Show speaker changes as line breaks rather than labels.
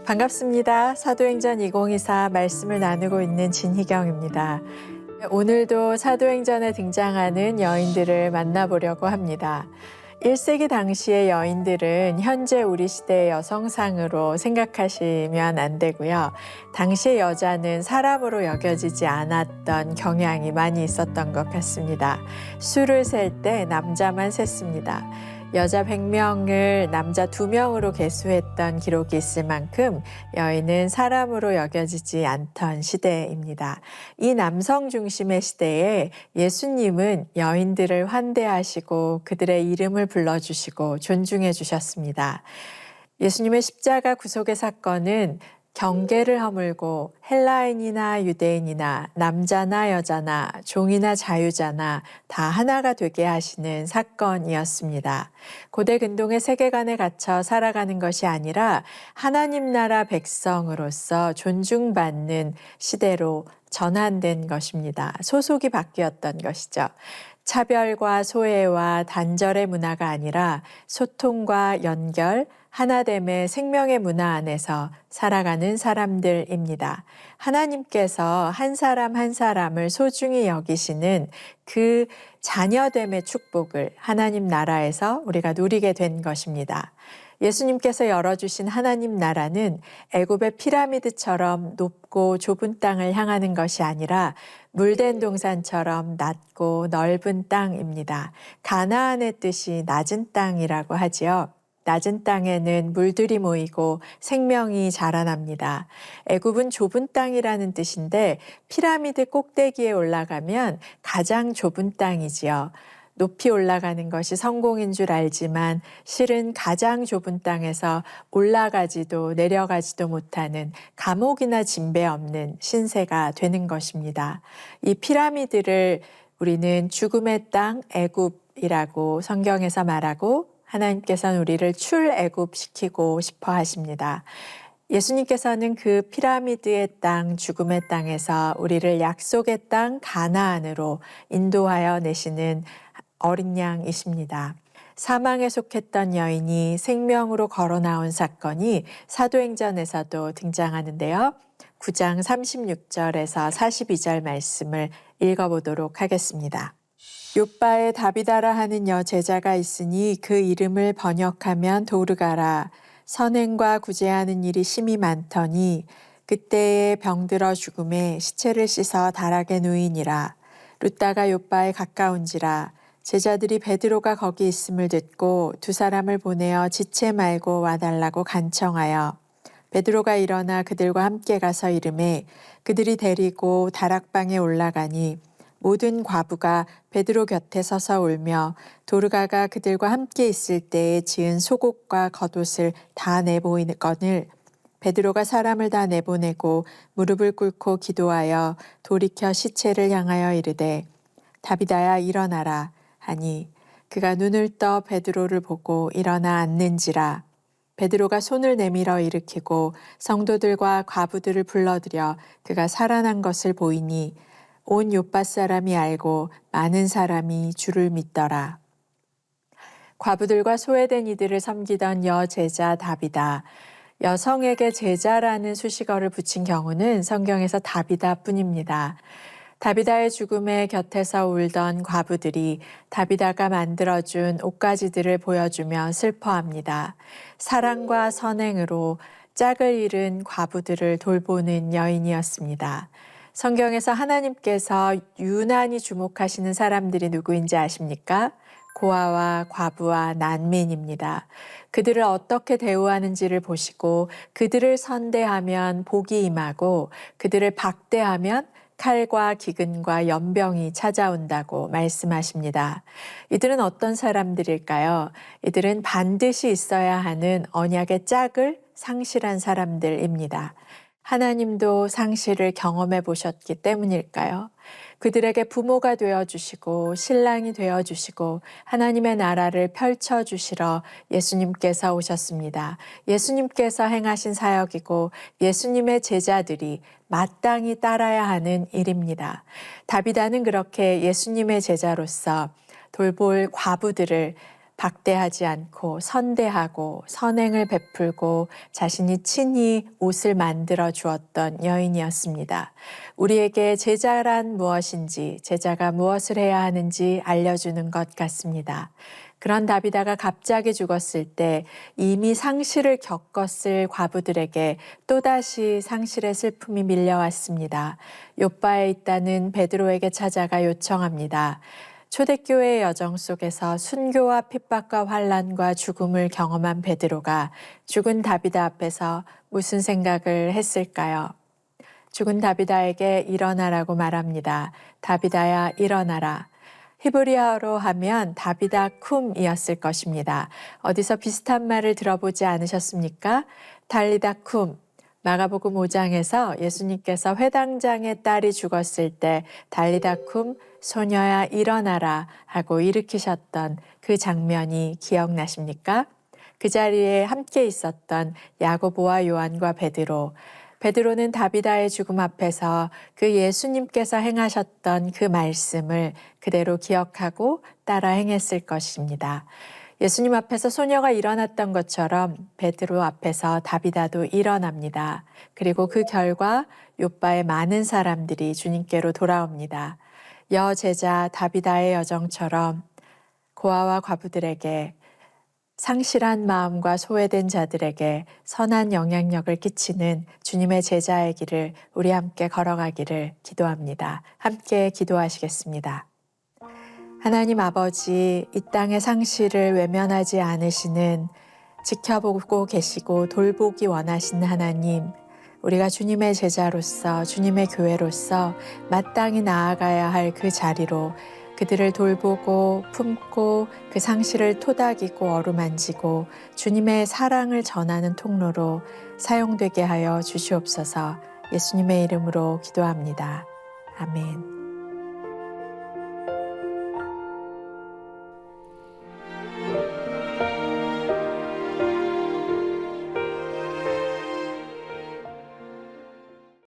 반갑습니다. 사도행전 2024 말씀을 나누고 있는 진희경입니다. 오늘도 사도행전에 등장하는 여인들을 만나보려고 합니다. 1세기 당시의 여인들은 현재 우리 시대의 여성상으로 생각하시면 안 되고요. 당시의 여자는 사람으로 여겨지지 않았던 경향이 많이 있었던 것 같습니다. 수를 셀 때 남자만 셌습니다. 여자 100명을 남자 2명으로 계수했던 기록이 있을 만큼 여인은 사람으로 여겨지지 않던 시대입니다. 이 남성 중심의 시대에 예수님은 여인들을 환대하시고 그들의 이름을 불러주시고 존중해 주셨습니다. 예수님의 십자가 구속의 사건은 경계를 허물고 헬라인이나 유대인이나 남자나 여자나 종이나 자유자나 다 하나가 되게 하시는 사건이었습니다. 고대 근동의 세계관에 갇혀 살아가는 것이 아니라 하나님 나라 백성으로서 존중받는 시대로 전환된 것입니다. 소속이 바뀌었던 것이죠. 차별과 소외와 단절의 문화가 아니라 소통과 연결, 하나됨의 생명의 문화 안에서 살아가는 사람들입니다. 하나님께서 한 사람 한 사람을 소중히 여기시는 그 자녀됨의 축복을 하나님 나라에서 우리가 누리게 된 것입니다. 예수님께서 열어주신 하나님 나라는 애굽의 피라미드처럼 높고 좁은 땅을 향하는 것이 아니라 물된 동산처럼 낮고 넓은 땅입니다. 가나안의 뜻이 낮은 땅이라고 하지요. 낮은 땅에는 물들이 모이고 생명이 자라납니다. 애굽은 좁은 땅이라는 뜻인데 피라미드 꼭대기에 올라가면 가장 좁은 땅이지요. 높이 올라가는 것이 성공인 줄 알지만 실은 가장 좁은 땅에서 올라가지도 내려가지도 못하는 감옥이나 진배 없는 신세가 되는 것입니다. 이 피라미드를 우리는 죽음의 땅 애굽이라고 성경에서 말하고 하나님께서는 우리를 출애굽시키고 싶어 하십니다. 예수님께서는 그 피라미드의 땅, 죽음의 땅에서 우리를 약속의 땅 가나안으로 인도하여 내시는 어린 양이십니다. 사망에 속했던 여인이 생명으로 걸어 나온 사건이 사도행전에서도 등장하는데요. 9장 36절에서 42절 말씀을 읽어보도록 하겠습니다. 욥바에 다비다라 하는 여제자가 있으니 그 이름을 번역하면 도르가라. 선행과 구제하는 일이 심히 많더니 그때에 병들어 죽음에 시체를 씻어 다락에 누이니라. 룻다가 욥바에 가까운지라. 제자들이 베드로가 거기 있음을 듣고 두 사람을 보내어 지체 말고 와달라고 간청하여 베드로가 일어나 그들과 함께 가서 이르매 그들이 데리고 다락방에 올라가니 모든 과부가 베드로 곁에 서서 울며 도르가가 그들과 함께 있을 때에 지은 속옷과 겉옷을 다 내보이거늘 베드로가 사람을 다 내보내고 무릎을 꿇고 기도하여 돌이켜 시체를 향하여 이르되 다비다야 일어나라 하니 그가 눈을 떠 베드로를 보고 일어나 앉는지라. 베드로가 손을 내밀어 일으키고 성도들과 과부들을 불러들여 그가 살아난 것을 보이니 온 욥바 사람이 알고 많은 사람이 주를 믿더라. 과부들과 소외된 이들을 섬기던 여제자 다비다. 여성에게 제자라는 수식어를 붙인 경우는 성경에서 다비다뿐입니다. 다비다의 죽음에 곁에서 울던 과부들이 다비다가 만들어준 옷가지들을 보여주며 슬퍼합니다. 사랑과 선행으로 짝을 잃은 과부들을 돌보는 여인이었습니다. 성경에서 하나님께서 유난히 주목하시는 사람들이 누구인지 아십니까? 고아와 과부와 난민입니다. 그들을 어떻게 대우하는지를 보시고 그들을 선대하면 복이 임하고 그들을 박대하면 칼과 기근과 연병이 찾아온다고 말씀하십니다. 이들은 어떤 사람들일까요? 이들은 반드시 있어야 하는 언약의 짝을 상실한 사람들입니다. 하나님도 상실을 경험해 보셨기 때문일까요? 그들에게 부모가 되어주시고 신랑이 되어주시고 하나님의 나라를 펼쳐주시러 예수님께서 오셨습니다. 예수님께서 행하신 사역이고 예수님의 제자들이 마땅히 따라야 하는 일입니다. 다비다는 그렇게 예수님의 제자로서 돌볼 과부들을 박대하지 않고 선대하고 선행을 베풀고 자신이 친히 옷을 만들어 주었던 여인이었습니다. 우리에게 제자란 무엇인지, 제자가 무엇을 해야 하는지 알려주는 것 같습니다. 그런 다비다가 갑자기 죽었을 때 이미 상실을 겪었을 과부들에게 또다시 상실의 슬픔이 밀려왔습니다. 욥바에 있다는 베드로에게 찾아가 요청합니다. 초대교회의 여정 속에서 순교와 핍박과 환난과 죽음을 경험한 베드로가 죽은 다비다 앞에서 무슨 생각을 했을까요? 죽은 다비다에게 일어나라고 말합니다. 다비다야 일어나라. 히브리어로 하면 다비다 쿰이었을 것입니다. 어디서 비슷한 말을 들어보지 않으셨습니까? 달리다 쿰. 마가복음 5장에서 예수님께서 회당장의 딸이 죽었을 때 달리다 쿰 소녀야 일어나라 하고 일으키셨던 그 장면이 기억나십니까? 그 자리에 함께 있었던 야고보와 요한과 베드로는 다비다의 죽음 앞에서 그 예수님께서 행하셨던 그 말씀을 그대로 기억하고 따라 행했을 것입니다. 예수님 앞에서 소녀가 일어났던 것처럼 베드로 앞에서 다비다도 일어납니다. 그리고 그 결과 욥바의 많은 사람들이 주님께로 돌아옵니다. 여제자 다비다의 여정처럼 고아와 과부들에게 상실한 마음과 소외된 자들에게 선한 영향력을 끼치는 주님의 제자의 길을 우리 함께 걸어가기를 기도합니다. 함께 기도하시겠습니다. 하나님 아버지, 이 땅의 상실을 외면하지 않으시는 지켜보고 계시고 돌보기 원하시는 하나님, 우리가 주님의 제자로서 주님의 교회로서 마땅히 나아가야 할 그 자리로 그들을 돌보고 품고 그 상실을 토닥이고 어루만지고 주님의 사랑을 전하는 통로로 사용되게 하여 주시옵소서. 예수님의 이름으로 기도합니다. 아멘.